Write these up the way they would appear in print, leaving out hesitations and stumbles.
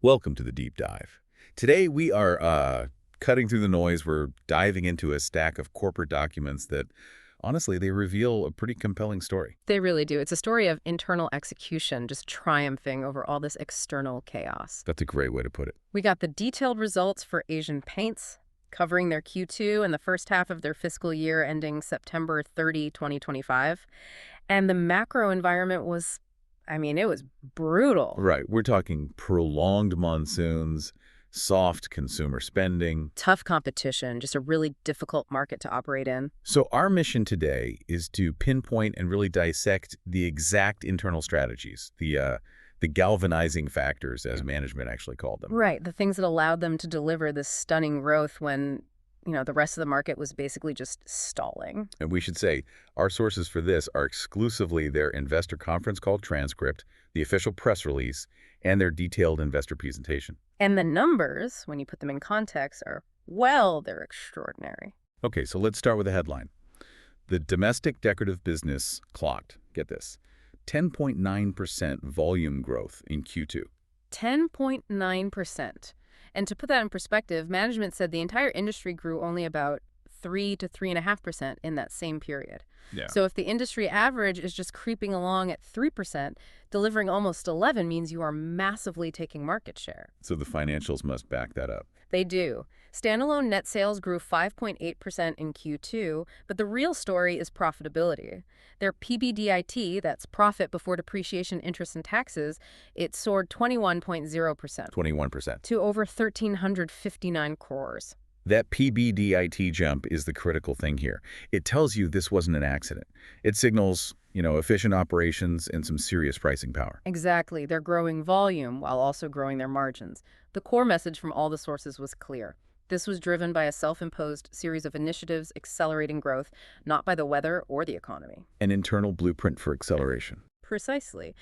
Welcome to the deep dive. Today we are cutting through the noise. We're diving into a stack of corporate documents that, honestly, they reveal a pretty compelling story. They really do. It's a story of internal execution just triumphing over all this external chaos. That's a great way to put it. We got the detailed results for Asian Paints, covering their Q2 and the first half of their fiscal year ending September 30, 2025. And the macro environment was, it was brutal. Right. We're talking prolonged monsoons, soft consumer spending. Tough competition, just a really difficult market to operate in. So our mission today is to pinpoint and really dissect the exact internal strategies, the galvanizing factors, as management actually called them. Right, the things that allowed them to deliver this stunning growth when, the rest of the market was basically just stalling. And we should say, our sources for this are exclusively their investor conference call transcript, the official press release, and their detailed investor presentation. And the numbers, when you put them in context, they're extraordinary. Okay, so let's start with the headline. The domestic decorative business clocked, get this, 10.9% volume growth in Q2. 10.9%. And to put that in perspective, management said the entire industry grew only about 3 to 3.5% in that same period. Yeah. So if the industry average is just creeping along at 3%, delivering almost 11 means you are massively taking market share. So the financials must back that up. They do. Standalone net sales grew 5.8% in Q2, but the real story is profitability. Their PBDIT, that's profit before depreciation, interest, and taxes, it soared 21.0%. 21%. To over 1,359 crores. That PBDIT jump is the critical thing here. It tells you this wasn't an accident. It signals, efficient operations and some serious pricing power. Exactly. They're growing volume while also growing their margins. The core message from all the sources was clear. This was driven by a self-imposed series of initiatives accelerating growth, not by the weather or the economy. An internal blueprint for acceleration. Precisely.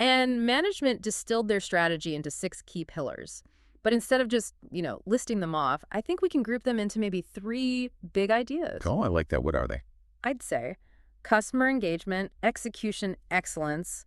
And management distilled their strategy into 6 key pillars. But instead of just, listing them off, I think we can group them into maybe 3 big ideas. Oh, I like that. What are they? I'd say customer engagement, execution excellence,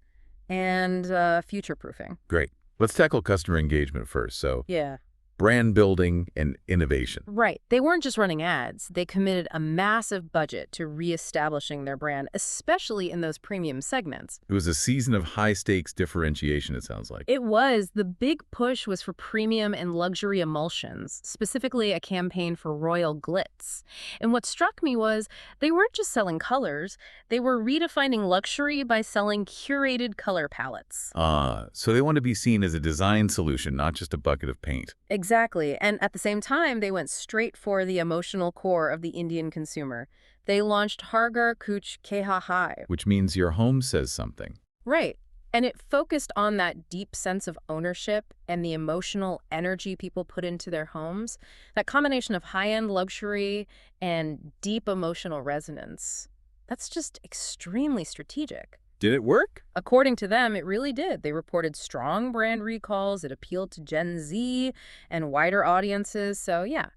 and future-proofing. Great. Let's tackle customer engagement first. So, Yeah. brand building and innovation. Right. They weren't just running ads. They committed a massive budget to reestablishing their brand, especially in those premium segments. It was a season of high-stakes differentiation, it sounds like. It was. The big push was for premium and luxury emulsions, specifically a campaign for royal glitz. And what struck me was they weren't just selling colors. They were redefining luxury by selling curated color palettes. So they want to be seen as a design solution, not just a bucket of paint. Exactly. And at the same time, they went straight for the emotional core of the Indian consumer. They launched Har Ghar Kuch Keha Hai. Which means your home says something. Right. And it focused on that deep sense of ownership and the emotional energy people put into their homes. That combination of high-end luxury and deep emotional resonance. That's just extremely strategic. Did it work? According to them, it really did. They reported strong brand recalls. It appealed to Gen Z and wider audiences. So yeah,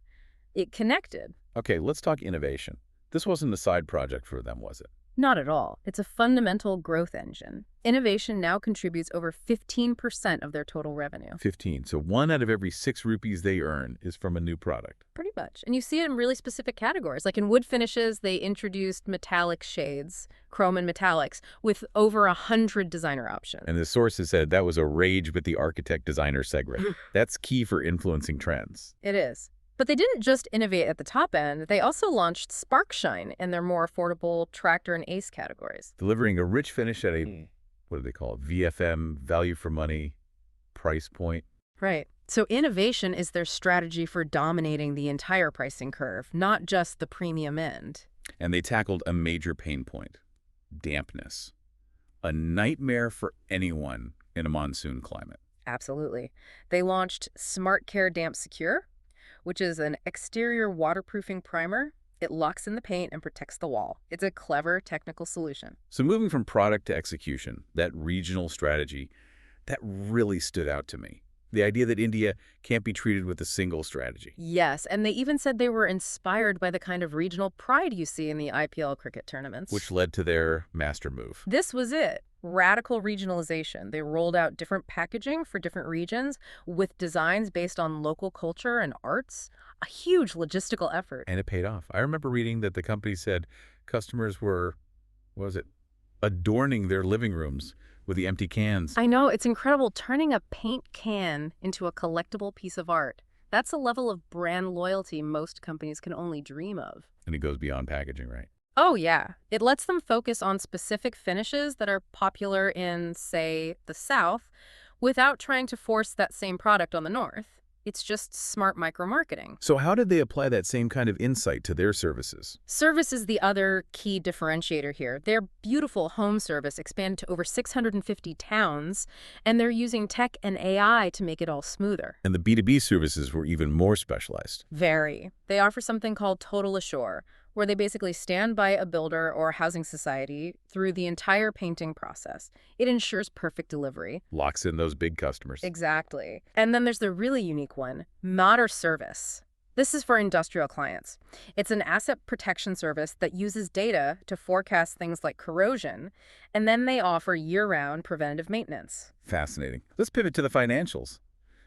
it connected. Okay, let's talk innovation. This wasn't a side project for them, was it? Not at all. It's a fundamental growth engine. Innovation now contributes over 15% of their total revenue. 15. So 1 out of every 6 rupees they earn is from a new product. Pretty much. And you see it in really specific categories. Like in wood finishes, they introduced metallic shades, chrome and metallics, with over 100 designer options. And the sources said that was a rage with the architect-designer segment. That's key for influencing trends. It is. But they didn't just innovate at the top end. They also launched Sparkshine in their more affordable Tractor and Ace categories. Delivering a rich finish at a, what do they call it, VFM, value for money, price point. Right. So innovation is their strategy for dominating the entire pricing curve, not just the premium end. And they tackled a major pain point, dampness. A nightmare for anyone in a monsoon climate. Absolutely. They launched Smart Care Damp Secure, which is an exterior waterproofing primer. It locks in the paint and protects the wall. It's a clever technical solution. So moving from product to execution, that regional strategy, that really stood out to me. The idea that India can't be treated with a single strategy, Yes, and they even said they were inspired by the kind of regional pride you see in the IPL cricket tournaments. which led to their master move. This was it. Radical regionalization. They rolled out different packaging for different regions with designs based on local culture and arts. A huge logistical effort. And it paid off. I remember reading that the company said customers were, what was it, adorning their living rooms with the empty cans. I know, it's incredible turning a paint can into a collectible piece of art. That's a level of brand loyalty most companies can only dream of. And it goes beyond packaging, right? Oh, yeah. It lets them focus on specific finishes that are popular in, say, the South, without trying to force that same product on the North. It's just smart micro-marketing. So how did they apply that same kind of insight to their services? Service is the other key differentiator here. Their beautiful home service expanded to over 650 towns, and they're using tech and AI to make it all smoother. And the B2B services were even more specialized. Very. They offer something called Total Assure, where they basically stand by a builder or housing society through the entire painting process. It ensures perfect delivery. Locks in those big customers. Exactly. And then there's the really unique one, Modern Service. This is for industrial clients. It's an asset protection service that uses data to forecast things like corrosion, and then they offer year-round preventative maintenance. Fascinating. Let's pivot to the financials.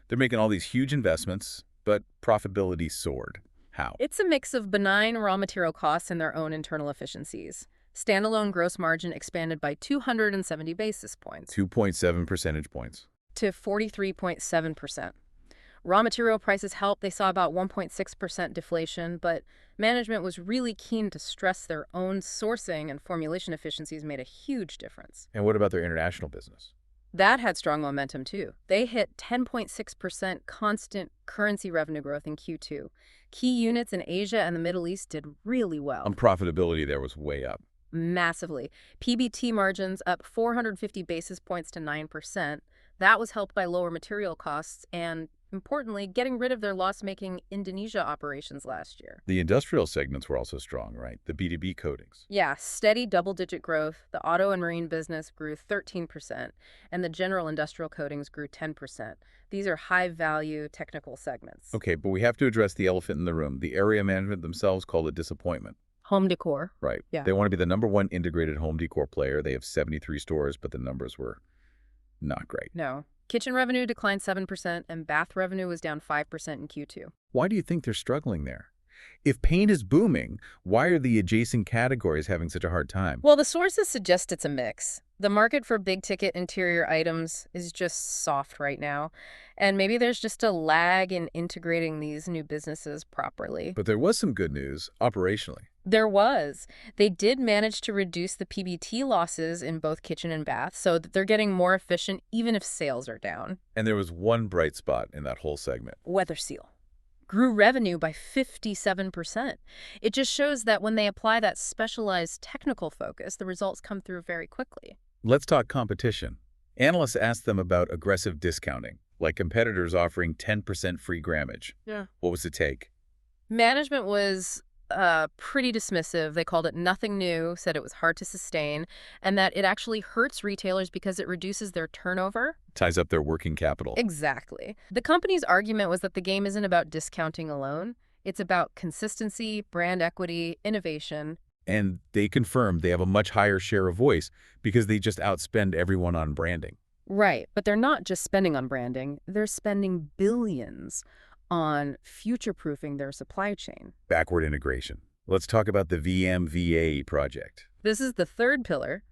They're making all these huge investments, but profitability soared. How? It's a mix of benign raw material costs and their own internal efficiencies. Standalone gross margin expanded by 270 basis points 2.7 percentage points. to 43.7%. Raw material prices helped. They saw about 1.6% deflation, but management was really keen to stress their own sourcing and formulation efficiencies made a huge difference. And what about their international business? That had strong momentum, too. They hit 10.6% constant currency revenue growth in Q2. Key units in Asia and the Middle East did really well. Profitability there was way up. Massively. PBT margins up 450 basis points to 9%. That was helped by lower material costs and, importantly, getting rid of their loss-making Indonesia operations last year. The industrial segments were also strong, right? The B2B coatings. Yeah, steady double-digit growth. The auto and marine business grew 13%, and the general industrial coatings grew 10%. These are high-value technical segments. Okay, but we have to address the elephant in the room. The area management themselves call it disappointment. Home decor. Right. Yeah. They want to be the #1 integrated home decor player. They have 73 stores, but the numbers were not great. No. Kitchen revenue declined 7%, and bath revenue was down 5% in Q2. Why do you think they're struggling there? If paint is booming, why are the adjacent categories having such a hard time? Well, the sources suggest it's a mix. The market for big-ticket interior items is just soft right now, and maybe there's just a lag in integrating these new businesses properly. But there was some good news operationally. There was. They did manage to reduce the PBT losses in both kitchen and bath, so that they're getting more efficient even if sales are down. And there was one bright spot in that whole segment. Weatherseal grew revenue by 57%. It just shows that when they apply that specialized technical focus, the results come through very quickly. Let's talk competition. Analysts asked them about aggressive discounting, like competitors offering 10% free grammage. Yeah. What was the take? Management was pretty dismissive. They called it nothing new, said it was hard to sustain, and that it actually hurts retailers because it reduces their turnover. Ties up their working capital. Exactly. The company's argument was that the game isn't about discounting alone. It's about consistency, brand equity, innovation. And they confirmed they have a much higher share of voice because they just outspend everyone on branding. Right, but they're not just spending on branding. They're spending billions on future-proofing their supply chain. Backward integration. Let's talk about the VMVA project. This is the third pillar,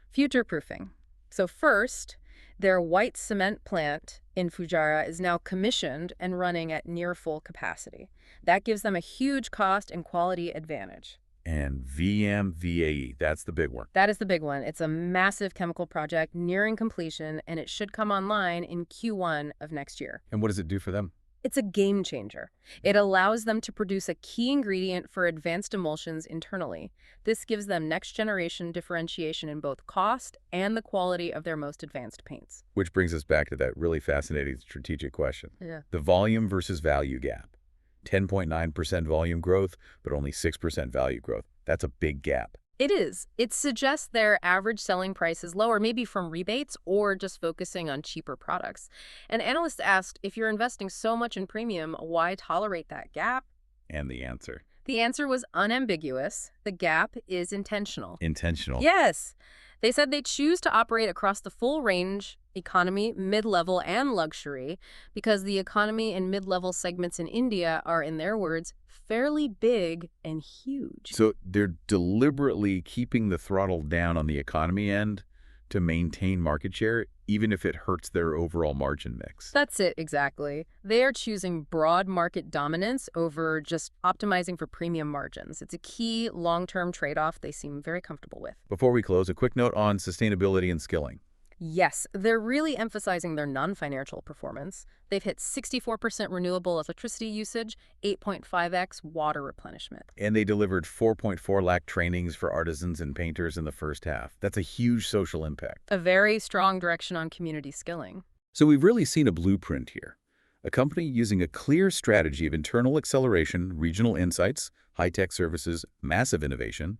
future-proofing. So first, their white cement plant in Fujairah is now commissioned and running at near full capacity. That gives them a huge cost and quality advantage. And VMVAE, that's the big one. That is the big one. It's a massive chemical project nearing completion, and it should come online in Q1 of next year. And what does it do for them? It's a game changer. It allows them to produce a key ingredient for advanced emulsions internally. This gives them next-generation differentiation in both cost and the quality of their most advanced paints. Which brings us back to that really fascinating strategic question. Yeah. The volume versus value gap. 10.9% volume growth, but only 6% value growth. That's a big gap. It is. It suggests their average selling price is lower, maybe from rebates or just focusing on cheaper products. And analysts asked, if you're investing so much in premium, why tolerate that gap? And the answer, The answer was unambiguous. The gap is intentional. intentional. Yes. They said they choose to operate across the full range, economy, mid-level, and luxury, because the economy and mid-level segments in India are, in their words, fairly big and huge. So they're deliberately keeping the throttle down on the economy end to maintain market share, even if it hurts their overall margin mix. That's it, exactly. They are choosing broad market dominance over just optimizing for premium margins. It's a key long-term trade-off they seem very comfortable with. Before we close, a quick note on sustainability and skilling. Yes, they're really emphasizing their non-financial performance. They've hit 64% renewable electricity usage, 8.5x water replenishment. And they delivered 4.4 lakh trainings for artisans and painters in the first half. That's a huge social impact. A very strong direction on community skilling. So we've really seen a blueprint here. A company using a clear strategy of internal acceleration, regional insights, high-tech services, massive innovation,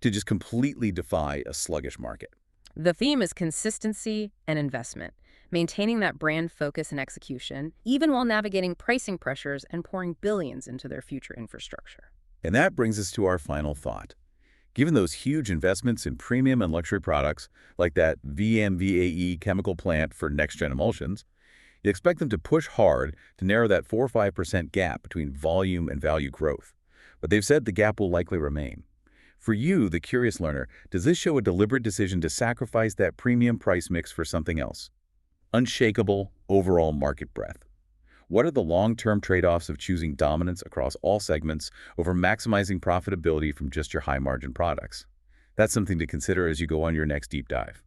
to just completely defy a sluggish market. The theme is consistency and investment, maintaining that brand focus and execution, even while navigating pricing pressures and pouring billions into their future infrastructure. And that brings us to our final thought. Given those huge investments in premium and luxury products, like that VMVAE chemical plant for next-gen emulsions, you expect them to push hard to narrow that 4 or 5% gap between volume and value growth. But they've said the gap will likely remain. For you, the curious learner, does this show a deliberate decision to sacrifice that premium price mix for something else? Unshakable overall market breadth. What are the long-term trade-offs of choosing dominance across all segments over maximizing profitability from just your high-margin products? That's something to consider as you go on your next deep dive.